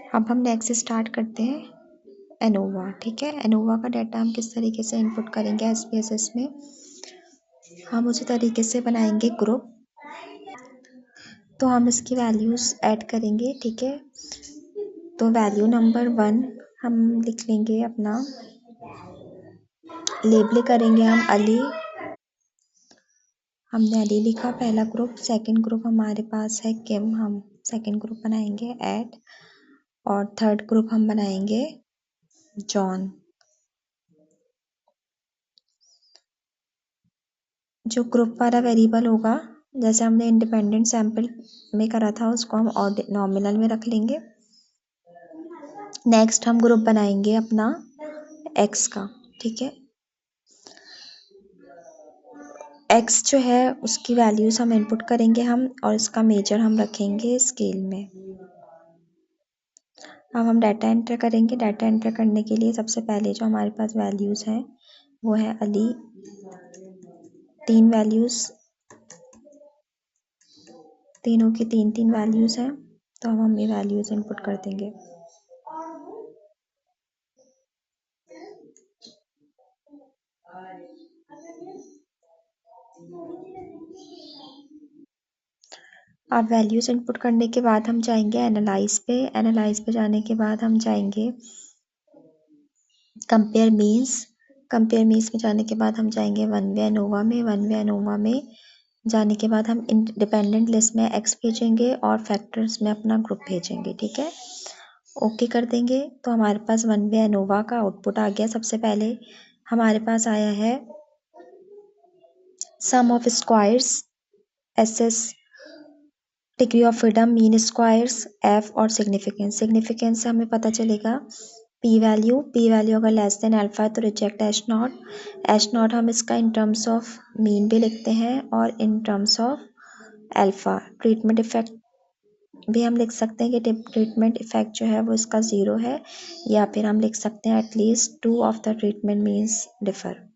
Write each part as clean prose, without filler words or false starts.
अब हम next start करते हैं एनोवा। ठीक है, एनोवा का डाटा हम किस तरीके से इनपुट करेंगे एसपीएसएस में, हम उसी तरीके से बनाएंगे ग्रुप। तो हम इसकी वैल्यूज ऐड करेंगे। ठीक है, तो वैल्यू नंबर 1 हम लिख लेंगे अपना, लेबल करेंगे हम अली। हमने अली लिखा पहला ग्रुप। सेकंड ग्रुप हमारे पास है किम, हम सेकंड ग्रुप बनाएंगे ऐड। और थर्ड ग्रुप हम बनाएंगे जॉन। जो ग्रुप वाला वेरिएबल होगा, जैसे हमने इंडिपेंडेंट सैंपल में करा था, उसको हम नॉमिनल में रख लेंगे। नेक्स्ट हम ग्रुप बनाएंगे अपना एक्स का। ठीक है, एक्स जो है उसकी वैल्यूज हम इनपुट करेंगे हम, और इसका मेजर हम रखेंगे स्केल में। अब हम डाटा एंटर करेंगे। डाटा एंटर करने के लिए सबसे पहले जो हमारे पास वैल्यूज हैं वो है अली, 3 वैल्यूज, तीनों की 3 वैल्यूज हैं। तो अब हम ये वैल्यूज इनपुट कर देंगे। अब वैल्यूज इनपुट करने के बाद हम जाएंगे एनालाइज पे। एनालाइज पे जाने के बाद हम जाएंगे कंपेयर मीन्स। कंपेयर मीन्स में जाने के बाद हम जाएंगे वन वे एनोवा में। वन वे एनोवा में जाने के बाद हम इंडिपेंडेंट लिस्ट में एक्स भेजेंगे और फैक्टर्स में अपना ग्रुप भेजेंगे। ठीक है, ओके कर देंगे। तो हमारे पास वन वे एनोवा का आउटपुट आ गया। सबसे पहले हमारे पास आया है sum of squares, SS, degree of freedom, mean squares, F और सिग्निफिकेंस। सिग्निफिकेंस से हमें पता चलेगा पी वैल्यू। पी वैल्यू अगर लेस देन अल्फा है तो reject H not. H not हम इसका इन टर्म्स ऑफ मीन भी लिखते हैं और in terms of alpha. Treatment effect भी हम लिख सकते हैं कि ट्रीटमेंट इफेक्ट जो है वो इसका 0 है, या फिर हम लिख सकते हैं at least 2 of the treatment means differ.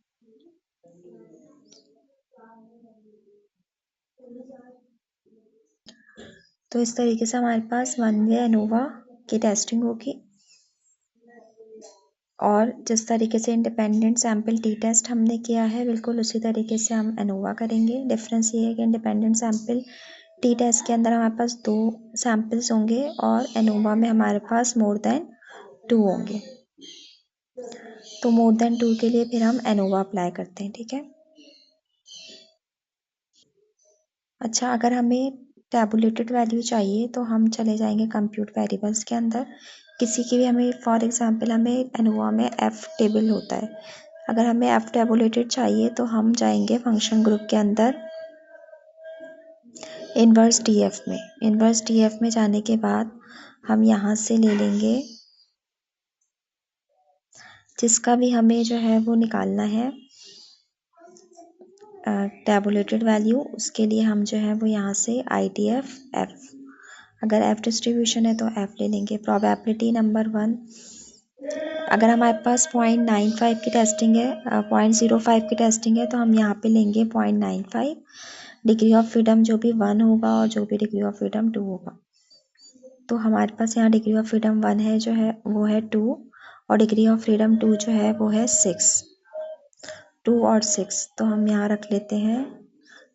तो इस तरीके से हमारे पास वन वे एनोवा की टेस्टिंग होगी। और जिस तरीके से इंडिपेंडेंट सैंपल टी टेस्ट हमने किया है, बिल्कुल उसी तरीके से हम एनोवा करेंगे। डिफरेंस ये है कि इंडिपेंडेंट सैंपल टी टेस्ट के अंदर हमारे पास 2 सैंपल्स होंगे और एनोवा में हमारे पास मोर देन 2 होंगे। तो मोर देन 2 के लिए फिर हम एनोवा अप्लाई करते हैं। ठीक है, अच्छा, अगर हमें टैबुलेटेड वैल्यू चाहिए तो हम चले जाएंगे कंप्यूट वेरिएबल्स के अंदर। किसी की भी हमें, फॉर एग्जांपल हमें एनोवा में एफ टेबल होता है, अगर हमें एफ टैबुलेटेड चाहिए तो हम जाएंगे फंक्शन ग्रुप के अंदर इनवर्स डीएफ में। इनवर्स डीएफ में जाने के बाद हम यहाँ से ले लेंगे जिसका भी हमें जो है वो निकालना है टैबुलेटेड वैल्यू, उसके लिए हम जो है वो यहाँ से IDF एफ, अगर एफ डिस्ट्रीब्यूशन है तो एफ ले लेंगे। प्रोबेबिलिटी नंबर 1, अगर हमारे पास 0.95 की टेस्टिंग है, 0.05 की टेस्टिंग है तो हम यहाँ पे लेंगे 0.95। डिग्री ऑफ फ्रीडम जो भी 1 होगा और जो भी डिग्री ऑफ फ्रीडम 2 होगा। तो हमारे पास यहाँ डिग्री ऑफ फ्रीडम 1 है जो है वो है 2, और डिग्री ऑफ फ्रीडम 2 जो है वो है 6। 2 और 6, तो हम यहाँ रख लेते हैं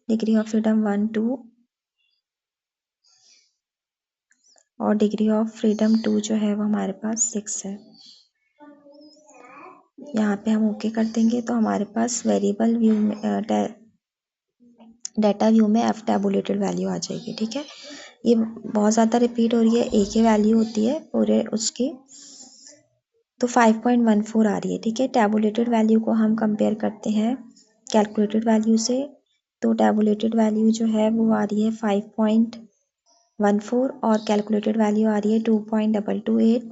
डिग्री ऑफ फ्रीडम 1 2 और डिग्री ऑफ फ्रीडम 2 जो है वो हमारे पास 6 है। यहाँ पे हम ओके कर देंगे तो हमारे पास वेरिएबल व्यू में डाटा व्यू में एफ टैबुलेटेड वैल्यू आ जाएगी। ठीक है, ये बहुत ज़्यादा रिपीट हो रही है, एक ही वैल्यू होती है पूरे उसकी। तो 5.14 आ रही है। ठीक है, टैबुलेटेड वैल्यू को हम कंपेयर करते हैं कैलकुलेटेड वैल्यू से। तो टैबुलेटेड वैल्यू जो है वो आ रही है 5.14 और कैलकुलेटेड वैल्यू आ रही है 2.228।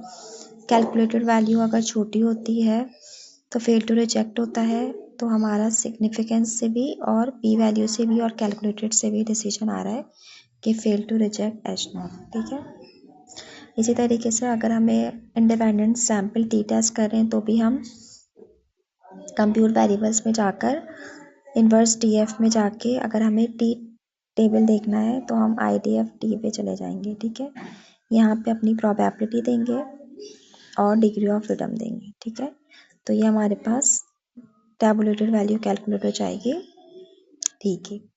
कैलकुलेटेड वैल्यू अगर छोटी होती है तो फेल टू रिजेक्ट होता है। तो हमारा सिग्निफिकेंस से भी और पी वैल्यू से भी और कैलकुलेटेड से भी डिसीजन आ रहा है कि fail to reject H naught. ठीक है, इसी तरीके से अगर हमें इंडिपेंडेंट सैंपल टी टेस्ट करें तो भी हम कंप्यूट वेरिएबल्स में जाकर इनवर्स डीएफ में जाके अगर हमें टी टेबल देखना है तो हम IDF टी पे चले जाएंगे। ठीक है, यहाँ पे अपनी प्रोबेबिलिटी देंगे और डिग्री ऑफ फ्रीडम देंगे। ठीक है, तो ये हमारे पास टैबुलेटेड वैल्यू कैलकुलेट हो जाएगी। ठीक है।